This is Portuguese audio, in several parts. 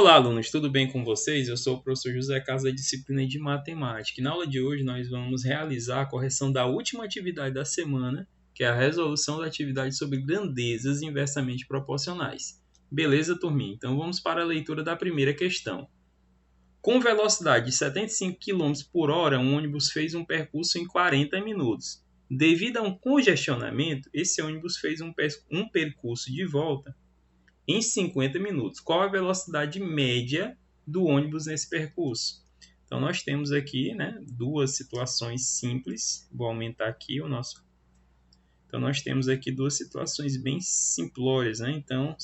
Olá, alunos, tudo bem com vocês? Eu sou o professor José Carlos da disciplina de Matemática. E na aula de hoje nós vamos realizar a correção da última atividade da semana, que é a resolução da atividade sobre grandezas inversamente proporcionais. Beleza, turminha? Então vamos para a leitura da primeira questão. Com velocidade de 75 km por hora, um ônibus fez um percurso em 40 minutos. Devido a um congestionamento, esse ônibus fez um percurso de volta em 50 minutos. Qual a velocidade média do ônibus nesse percurso? Então, nós temos aqui duas situações simples. Vou aumentar aqui o nosso. Então, nós temos aqui duas situações bem simplórias. Então,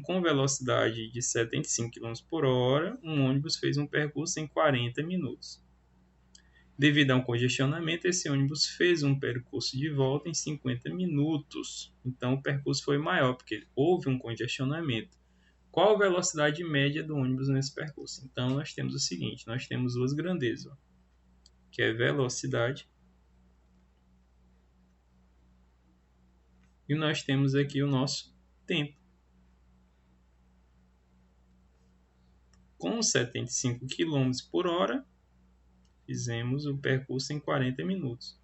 com velocidade de 75 km por hora, um ônibus fez um percurso em 40 minutos. Devido a um congestionamento, esse ônibus fez um percurso de volta em 50 minutos. Então, o percurso foi maior, porque houve um congestionamento. Qual a velocidade média do ônibus nesse percurso? Então, nós temos o seguinte, nós temos duas grandezas, que é velocidade, e nós temos aqui o nosso tempo. Com 75 km por hora, fizemos o percurso em 40 minutos.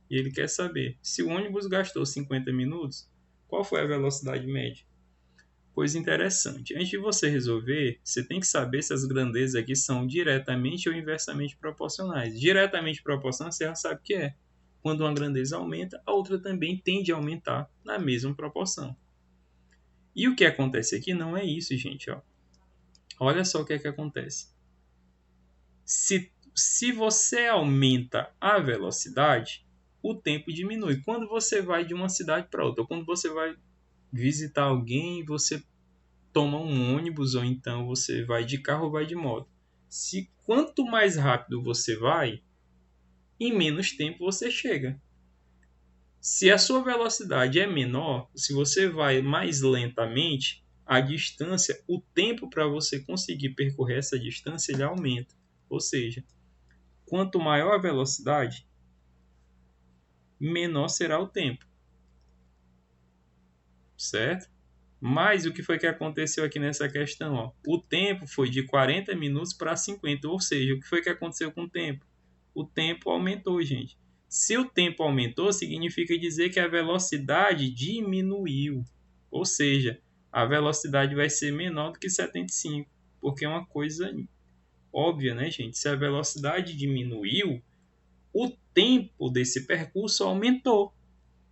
E ele quer saber, se o ônibus gastou 50 minutos, qual foi a velocidade média? Coisa interessante. Antes de você resolver, você tem que saber se as grandezas aqui são diretamente ou inversamente proporcionais. Diretamente proporcional, você já sabe o que é. Quando uma grandeza aumenta, a outra também tende a aumentar na mesma proporção. E o que acontece aqui não é isso, gente. Olha só o que é que acontece. Se você aumenta a velocidade, o tempo diminui. Quando você vai de uma cidade para outra, ou quando você vai visitar alguém, você toma um ônibus, ou então você vai de carro ou vai de moto. Quanto mais rápido você vai, em menos tempo você chega. Se a sua velocidade é menor, se você vai mais lentamente, a distância, o tempo para você conseguir percorrer essa distância, ele aumenta. Ou seja, quanto maior a velocidade, menor será o tempo. Certo? Mas o que foi que aconteceu aqui nessa questão? O tempo foi de 40 minutos para 50, ou seja, o que foi que aconteceu com o tempo? O tempo aumentou, gente. Se o tempo aumentou, significa dizer que a velocidade diminuiu. Ou seja, a velocidade vai ser menor do que 75, porque é uma coisa óbvia, né, gente? Se a velocidade diminuiu, o tempo desse percurso aumentou.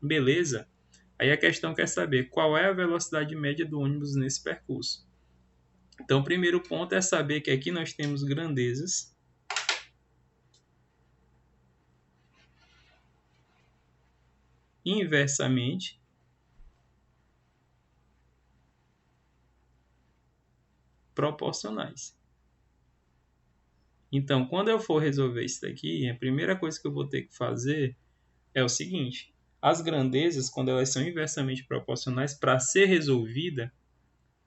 Beleza? Aí a questão quer saber qual é a velocidade média do ônibus nesse percurso. Então, o primeiro ponto é saber que aqui nós temos grandezas inversamente proporcionais. Então, quando eu for resolver isso daqui, a primeira coisa que eu vou ter que fazer é o seguinte: as grandezas, quando elas são inversamente proporcionais, para ser resolvida,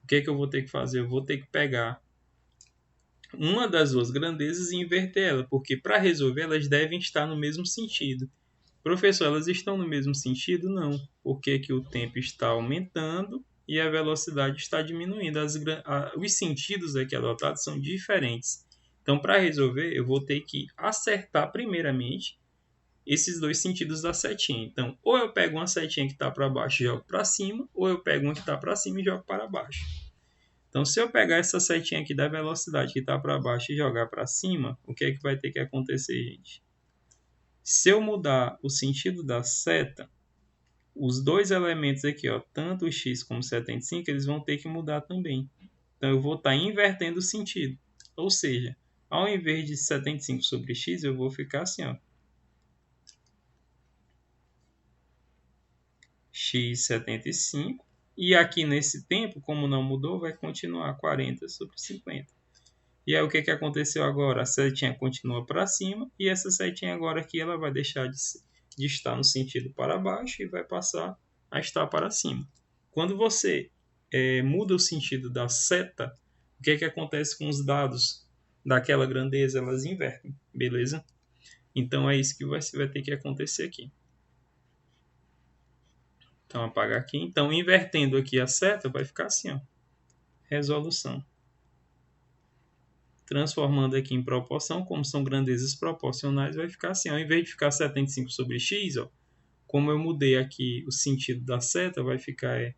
o que é que eu vou ter que fazer? Eu vou ter que pegar uma das duas grandezas e inverter ela, porque para resolver elas devem estar no mesmo sentido. Professor, elas estão no mesmo sentido? Não. Porque que o tempo está aumentando e a velocidade está diminuindo. Os sentidos aqui adotados são diferentes. Então, para resolver, eu vou ter que acertar primeiramente esses dois sentidos da setinha. Então, ou eu pego uma setinha que está para baixo e jogo para cima, ou eu pego uma que está para cima e jogo para baixo. Então, se eu pegar essa setinha aqui da velocidade que está para baixo e jogar para cima, o que é que vai ter que acontecer, gente? Se eu mudar o sentido da seta, os dois elementos aqui, tanto o x como o 75, eles vão ter que mudar também. Então, eu vou estar invertendo o sentido. Ou seja, ao invés de 75 sobre x, eu vou ficar assim, x 75. E aqui nesse tempo, como não mudou, vai continuar 40 sobre 50. E aí o que aconteceu agora? A setinha continua para cima e essa setinha agora aqui ela vai deixar de estar no sentido para baixo e vai passar a estar para cima. Quando você muda o sentido da seta, o que acontece com os dados daquela grandeza? Elas invertem, beleza? Então é isso que vai ter que acontecer aqui. Então apagar aqui. Então invertendo aqui a seta vai ficar assim, resolução. Transformando aqui em proporção, como são grandezas proporcionais, vai ficar assim. Ao invés de ficar 75 sobre x, ó, como eu mudei aqui o sentido da seta, vai ficar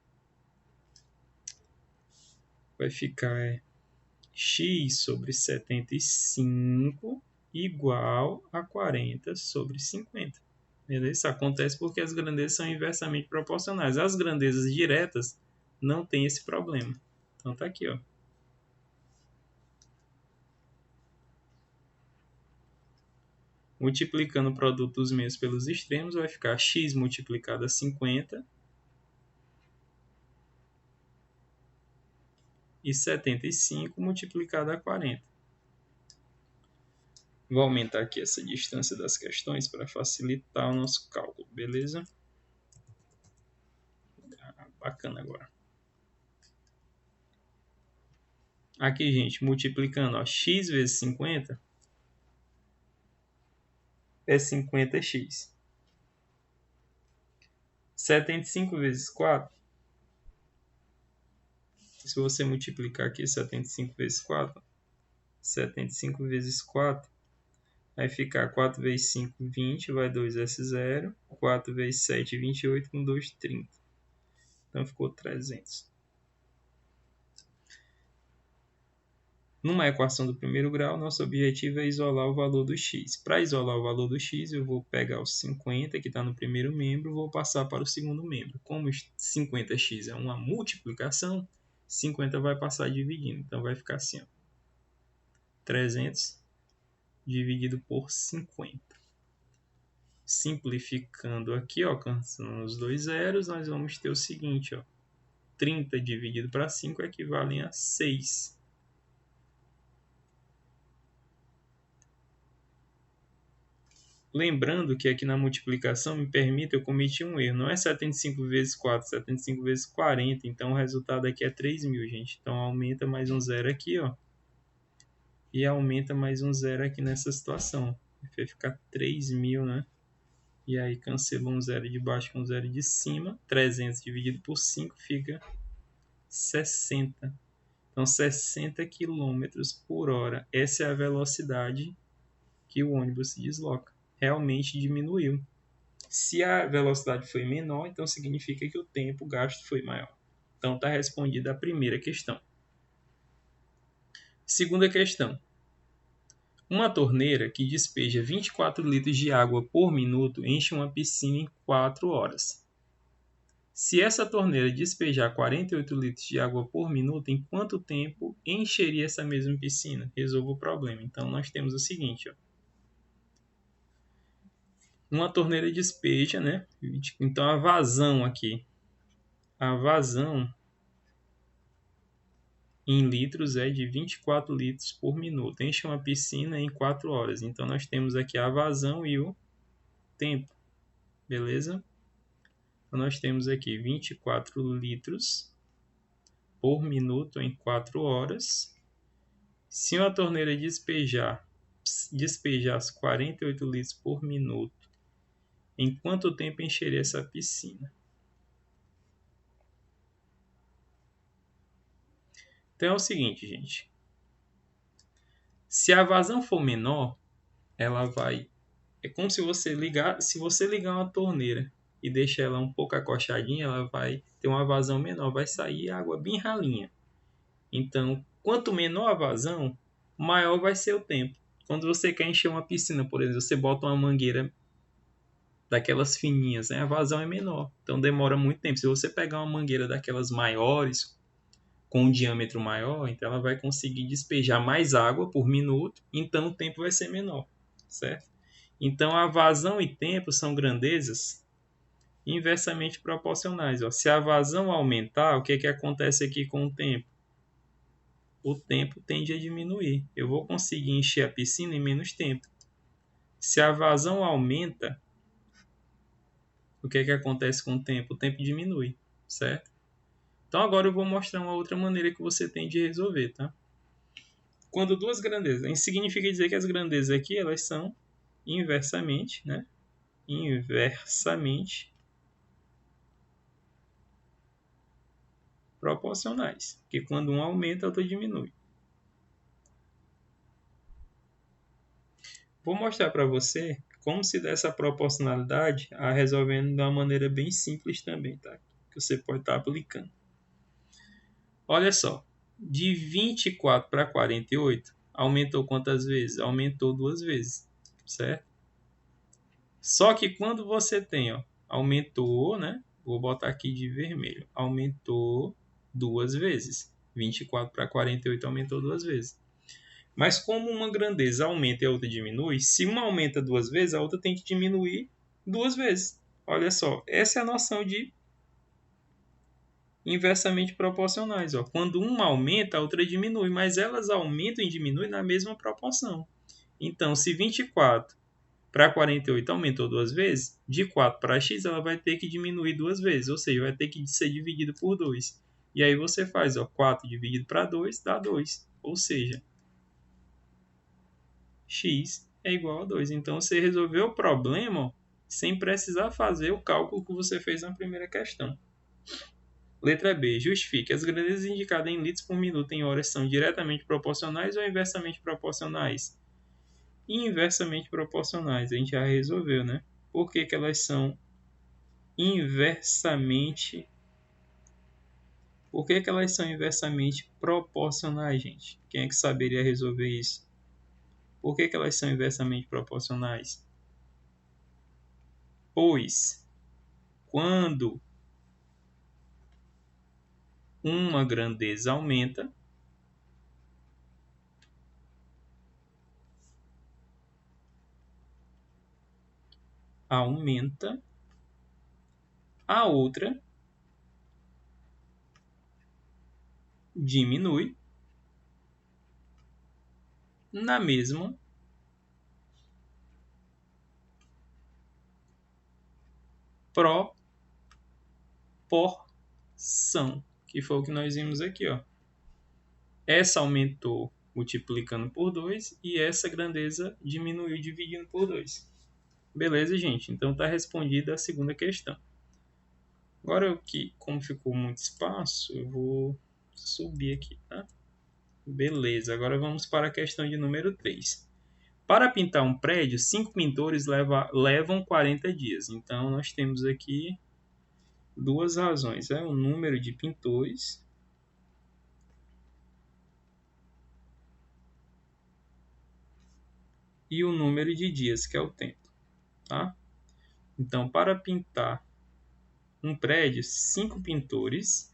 x sobre 75 igual a 40 sobre 50. Beleza? Isso acontece porque as grandezas são inversamente proporcionais. As grandezas diretas não tem esse problema. Então tá aqui, ó. Multiplicando o produto dos meios pelos extremos, vai ficar x multiplicado a 50 e 75 multiplicado a 40. Vou aumentar aqui essa distância das questões para facilitar o nosso cálculo, beleza? Bacana agora. Aqui, gente, multiplicando, ó, x vezes 50 é 50x. 75 vezes 4, se você multiplicar aqui 75 vezes 4, 75 vezes 4 vai ficar 4 vezes 5, 20, vai 2s0, 4 vezes 7, 28, com 2, 30. Então ficou 300. Numa equação do primeiro grau, nosso objetivo é isolar o valor do x. Para isolar o valor do x, eu vou pegar o 50, que está no primeiro membro, vou passar para o segundo membro. Como 50x é uma multiplicação, 50 vai passar dividindo. Então vai ficar assim, ó, 300 dividido por 50. Simplificando aqui, ó, alcançando os dois zeros, nós vamos ter o seguinte, ó, 30 dividido para 5 equivale a 6. Lembrando que aqui na multiplicação me permite, eu cometi um erro. Não é 75 vezes 4, 75 vezes 40. Então o resultado aqui é 3.000, gente. Então aumenta mais um zero aqui, ó. E aumenta mais um zero aqui nessa situação. Vai ficar 3.000, né? E aí cancelou um zero de baixo com um zero de cima. 300 dividido por 5 fica 60. Então 60 km por hora. Essa é a velocidade que o ônibus se desloca. Realmente diminuiu. Se a velocidade foi menor, então significa que o tempo gasto foi maior. Então está respondida a primeira questão. Segunda questão. Uma torneira que despeja 24 litros de água por minuto enche uma piscina em 4 horas. Se essa torneira despejar 48 litros de água por minuto, em quanto tempo encheria essa mesma piscina? Resolva o problema. Então nós temos o seguinte, ó. Uma torneira despeja, né? Então a vazão aqui, a vazão em litros é de 24 litros por minuto. Enche uma piscina em 4 horas. Então nós temos aqui a vazão e o tempo, beleza? Então nós temos aqui 24 litros por minuto em 4 horas. Se uma torneira despejasse 48 litros por minuto, em quanto tempo encheria essa piscina? Então é o seguinte, gente. Se a vazão for menor, ela vai... É como se você ligar uma torneira e deixar ela um pouco acochadinha, ela vai ter uma vazão menor, vai sair água bem ralinha. Então, quanto menor a vazão, maior vai ser o tempo. Quando você quer encher uma piscina, por exemplo, você bota uma mangueira daquelas fininhas, né? A vazão é menor, então demora muito tempo. Se você pegar uma mangueira daquelas maiores, com um diâmetro maior, então ela vai conseguir despejar mais água por minuto, então o tempo vai ser menor, certo? Então a vazão e tempo são grandezas inversamente proporcionais. Ó. Se a vazão aumentar, o que acontece aqui com o tempo? O tempo tende a diminuir. Eu vou conseguir encher a piscina em menos tempo. Se a vazão aumenta, o que acontece com o tempo? O tempo diminui, certo? Então agora eu vou mostrar uma outra maneira que você tem de resolver, tá? Quando duas grandezas, isso significa dizer que as grandezas aqui elas são inversamente, né? Inversamente proporcionais, porque quando um aumenta, a outra diminui. Vou mostrar para você como se dá essa proporcionalidade resolvendo de uma maneira bem simples também, tá? Que você pode estar aplicando. Olha só, de 24 para 48, aumentou quantas vezes? Aumentou 2 vezes, certo? Só que quando você tem, ó, aumentou, né? Vou botar aqui de vermelho. Aumentou 2 vezes. 24 para 48 aumentou 2 vezes. Mas como uma grandeza aumenta e a outra diminui, se uma aumenta 2 vezes, a outra tem que diminuir 2 vezes. Olha só, essa é a noção de inversamente proporcionais. Ó. Quando uma aumenta, a outra diminui, mas elas aumentam e diminuem na mesma proporção. Então, se 24 para 48 aumentou 2 vezes, de 4 para x ela vai ter que diminuir 2 vezes, ou seja, vai ter que ser dividido por 2. E aí você faz, ó, 4 dividido para 2 dá 2, ou seja, x é igual a 2. Então você resolveu o problema, ó, sem precisar fazer o cálculo que você fez na primeira questão. Letra B. Justifique. As grandezas indicadas em litros por minuto em horas são diretamente proporcionais ou inversamente proporcionais? Inversamente proporcionais. A gente já resolveu, né? Por que elas são inversamente... Por que elas são inversamente proporcionais, gente? Quem é que saberia resolver isso? Por que elas são inversamente proporcionais? Pois, quando uma grandeza aumenta, a outra diminui na mesma proporção, que foi o que nós vimos aqui, ó. Essa aumentou multiplicando por 2 e essa grandeza diminuiu dividindo por 2. Beleza, gente? Então está respondida a segunda questão. Agora, como ficou muito espaço, eu vou subir aqui, tá? Beleza, agora vamos para a questão de número 3. Para pintar um prédio, 5 pintores levam 40 dias. Então, nós temos aqui duas razões. O número de pintores e o número de dias, que é o tempo. Tá? Então, para pintar um prédio, 5 pintores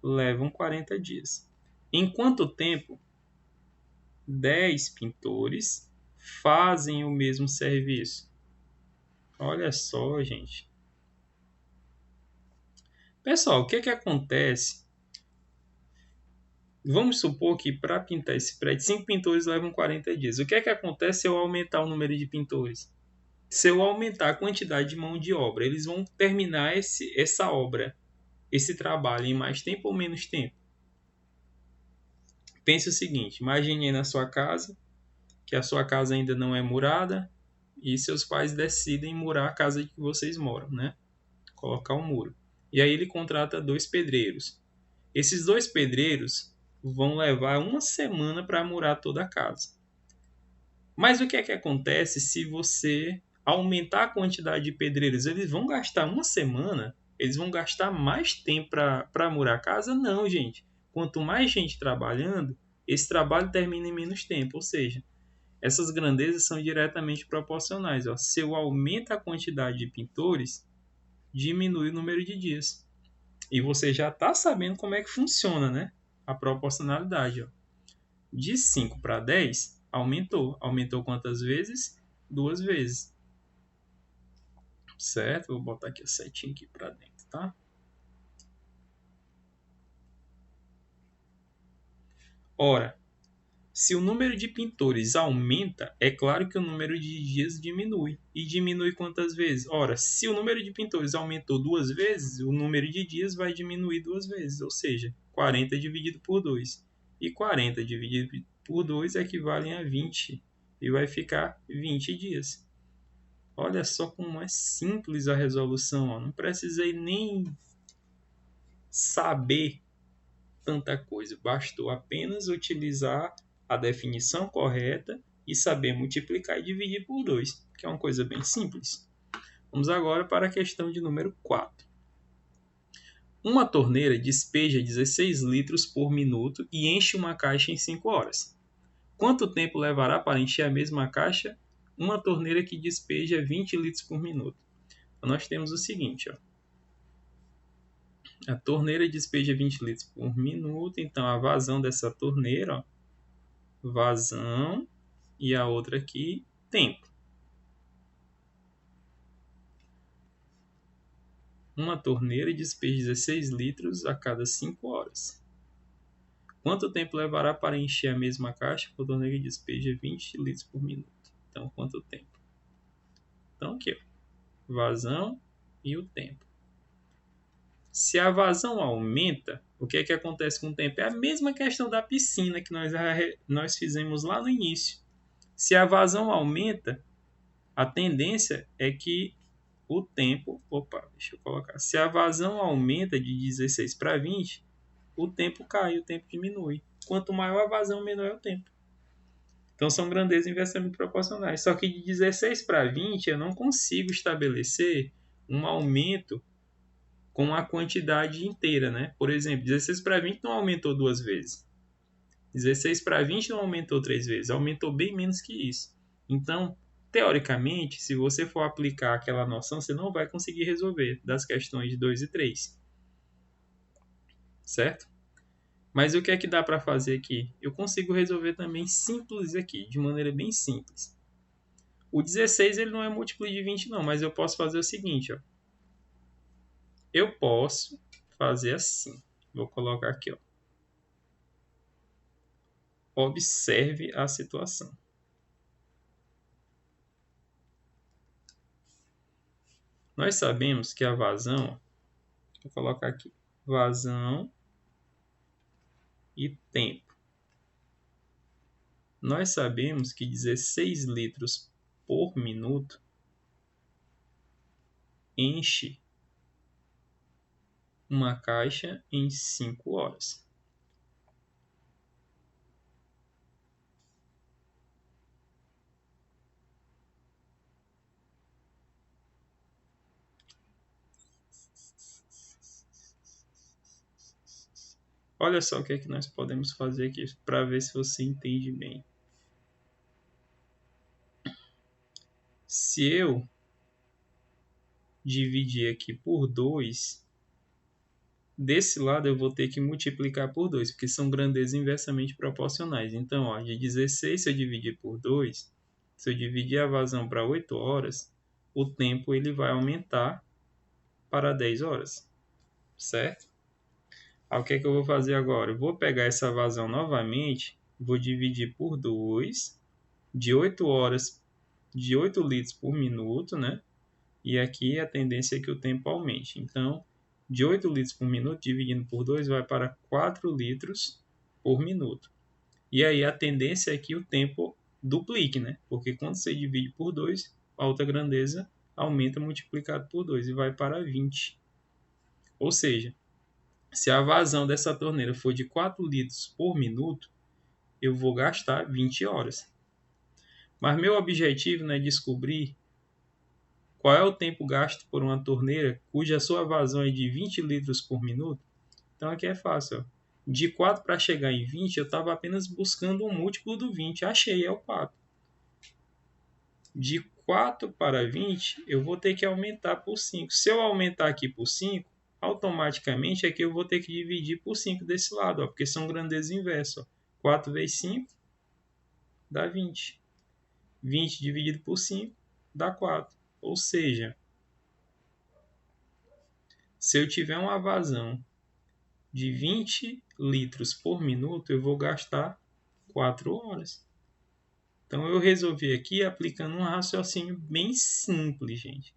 levam 40 dias. Em quanto tempo 10 pintores fazem o mesmo serviço? Olha só, gente. Pessoal, o que acontece? Vamos supor que para pintar esse prédio, 5 pintores levam 40 dias. O que acontece se eu aumentar o número de pintores? Se eu aumentar a quantidade de mão de obra, eles vão terminar essa obra, esse trabalho em mais tempo ou menos tempo? Pense o seguinte, imagine aí na sua casa, que a sua casa ainda não é murada e seus pais decidem murar a casa que vocês moram, né? Colocar um muro. E aí ele contrata 2 pedreiros. Esses 2 pedreiros vão levar uma semana para murar toda a casa. Mas o que acontece se você aumentar a quantidade de pedreiros? Eles vão gastar uma semana? Eles vão gastar mais tempo para murar a casa? Não, gente. Quanto mais gente trabalhando, esse trabalho termina em menos tempo. Ou seja, essas grandezas são diretamente proporcionais. Ó. Se eu aumento a quantidade de pintores, diminui o número de dias. E você já está sabendo como é que funciona, né? A proporcionalidade. Ó. De 5 para 10, aumentou. Aumentou quantas vezes? 2 vezes. Certo? Vou botar aqui a setinha aqui para dentro, tá? Ora, se o número de pintores aumenta, é claro que o número de dias diminui. E diminui quantas vezes? Ora, se o número de pintores aumentou 2 vezes, o número de dias vai diminuir 2 vezes. Ou seja, 40 dividido por 2. E 40 dividido por 2 equivale a 20. E vai ficar 20 dias. Olha só como é simples a resolução. Ó. Não precisei nem saber tanta coisa. Bastou apenas utilizar a definição correta e saber multiplicar e dividir por 2, que é uma coisa bem simples. Vamos agora para a questão de número 4. Uma torneira despeja 16 litros por minuto e enche uma caixa em 5 horas. Quanto tempo levará para encher a mesma caixa uma torneira que despeja 20 litros por minuto? Então, nós temos o seguinte, ó. A torneira despeja 20 litros por minuto, então a vazão dessa torneira, ó, vazão, e a outra aqui, tempo. Uma torneira despeja 16 litros a cada 5 horas. Quanto tempo levará para encher a mesma caixa com a torneira que despeja 20 litros por minuto? Então, quanto tempo? Então, aqui, ó, vazão e o tempo. Se a vazão aumenta, o que é que acontece com o tempo? É a mesma questão da piscina que nós fizemos lá no início. Se a vazão aumenta, a tendência é que o tempo... Opa, deixa eu colocar. Se a vazão aumenta de 16 para 20, o tempo cai, o tempo diminui. Quanto maior a vazão, menor é o tempo. Então, são grandezas inversamente proporcionais. Só que de 16 para 20, eu não consigo estabelecer um aumento com a quantidade inteira, né? Por exemplo, 16 para 20 não aumentou 2 vezes. 16 para 20 não aumentou 3 vezes. Aumentou bem menos que isso. Então, teoricamente, se você for aplicar aquela noção, você não vai conseguir resolver das questões 2 e 3. Certo? Mas o que é que dá para fazer aqui? Eu consigo resolver também simples aqui, de maneira bem simples. O 16 ele não é múltiplo de 20 não, mas eu posso fazer o seguinte, ó. Eu posso fazer assim. Vou colocar aqui, ó. Observe a situação. Nós sabemos que a vazão, vou colocar aqui, vazão e tempo. Nós sabemos que 16 litros por minuto enche uma caixa em 5 horas. Olha só o que é que nós podemos fazer aqui para ver se você entende bem. Se eu dividir aqui por 2, desse lado eu vou ter que multiplicar por 2, porque são grandezas inversamente proporcionais. Então, ó, de 16, se eu dividir por 2, se eu dividir a vazão para 8 horas, o tempo ele vai aumentar para 10 horas, certo? Aí, o que é que eu vou fazer agora? Eu vou pegar essa vazão novamente, vou dividir por 2, de 8 horas, de 8 litros por minuto, né? E aqui a tendência é que o tempo aumente. Então, de 8 litros por minuto, dividindo por 2, vai para 4 litros por minuto. E aí a tendência é que o tempo duplique, né? Porque quando você divide por 2, a outra grandeza aumenta multiplicado por 2 e vai para 20. Ou seja, se a vazão dessa torneira for de 4 litros por minuto, eu vou gastar 20 horas. Mas meu objetivo não é descobrir qual é o tempo gasto por uma torneira cuja sua vazão é de 20 litros por minuto. Então aqui é fácil. Ó. De 4 para chegar em 20, eu estava apenas buscando um múltiplo do 20. Achei, é o 4. De 4 para 20, eu vou ter que aumentar por 5. Se eu aumentar aqui por 5, automaticamente aqui eu vou ter que dividir por 5 desse lado, ó, porque são grandezas inversas. Ó. 4 vezes 5 dá 20. 20 dividido por 5 dá 4. Ou seja, se eu tiver uma vazão de 20 litros por minuto, eu vou gastar 4 horas. Então, eu resolvi aqui aplicando um raciocínio bem simples, gente.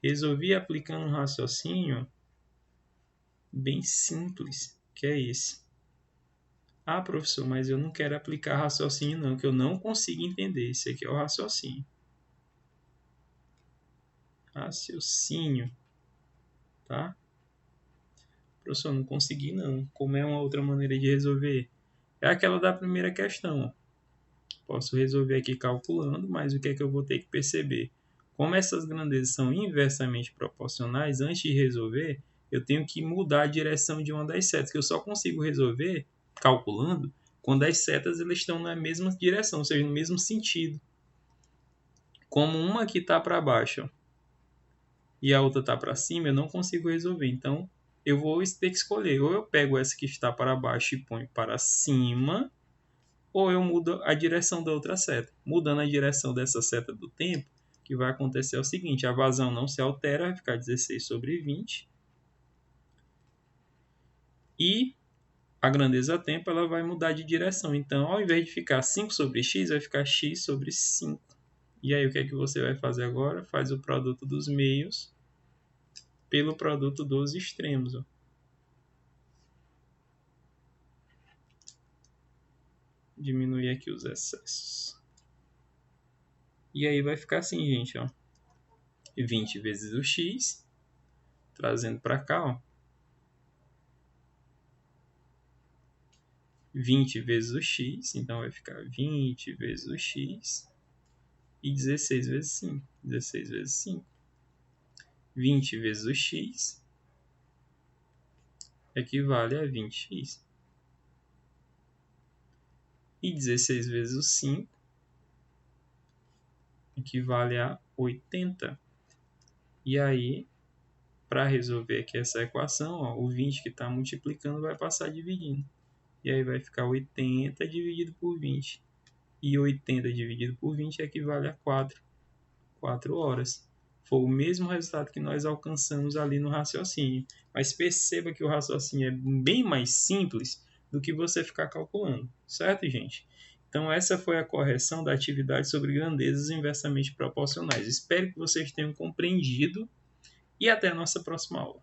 Resolvi aplicando um raciocínio bem simples, que é esse. Ah, professor, mas eu não quero aplicar raciocínio não, que eu não consigo entender. Esse aqui é o raciocínio. Raciocínio, tá? Professor, não consegui não. Como é uma outra maneira de resolver? É aquela da primeira questão. Posso resolver aqui calculando, mas o que é que eu vou ter que perceber? Como essas grandezas são inversamente proporcionais, antes de resolver, eu tenho que mudar a direção de uma das setas, que eu só consigo resolver calculando quando as setas elas estão na mesma direção, ou seja, no mesmo sentido. Como uma aqui está para baixo e a outra está para cima, eu não consigo resolver. Então, eu vou ter que escolher. Ou eu pego essa que está para baixo e ponho para cima, ou eu mudo a direção da outra seta. Mudando a direção dessa seta do tempo, o que vai acontecer é o seguinte: a vazão não se altera, vai ficar 16 sobre 20. E a grandeza tempo ela vai mudar de direção. Então, ao invés de ficar 5 sobre x, vai ficar x sobre 5. E aí, o que é que você vai fazer agora? Faz o produto dos meios pelo produto dos extremos. Ó. Diminuir aqui os excessos. E aí vai ficar assim, gente. Ó. 20 vezes o x, trazendo para cá, ó. 20 vezes o x, então vai ficar 20 vezes o x e 16 vezes 5. 16 vezes 5. 20 vezes o x equivale a 20x. E 16 vezes o 5 equivale a 80. E aí, para resolver aqui essa equação, ó, o 20 que está multiplicando vai passar dividindo. E aí vai ficar 80 dividido por 20. E 80 dividido por 20 equivale a 4 horas. Foi o mesmo resultado que nós alcançamos ali no raciocínio. Mas perceba que o raciocínio é bem mais simples do que você ficar calculando. Certo, gente? Então, essa foi a correção da atividade sobre grandezas inversamente proporcionais. Espero que vocês tenham compreendido e até a nossa próxima aula.